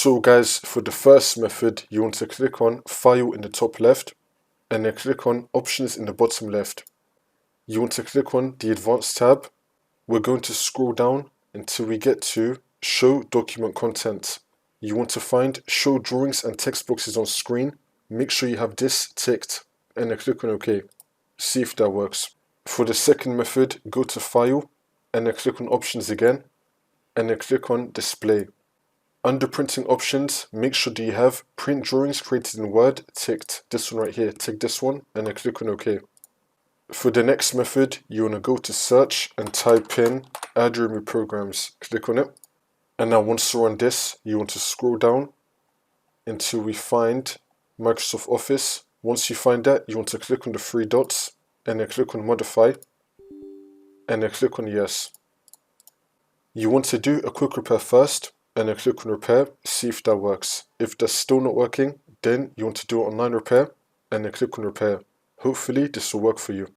So guys, for the first method, you want to click on File in the top left, and then click on Options in the bottom left. You want to click on the Advanced tab. We're going to scroll down until we get to Show Document Content. You want to find Show Drawings and Text Boxes on Screen. Make sure you have this ticked, and then click on OK. See if that works. For the second method, go to File, and then click on Options again, and then click on Display. Under printing options, make sure that you have print drawings created in Word ticked. This one right here, tick this one, and then click on OK. For the next method, you want to go to search and type in add or remove programs. Click on it. And now once you're on this, you want to scroll down until we find Microsoft Office. Once you find that, you want to click on the three dots and then click on modify and then click on yes. You want to do a quick repair first, and then click on repair, see if that works. If that's still not working, then you want to do online repair, and then click on repair. Hopefully this will work for you.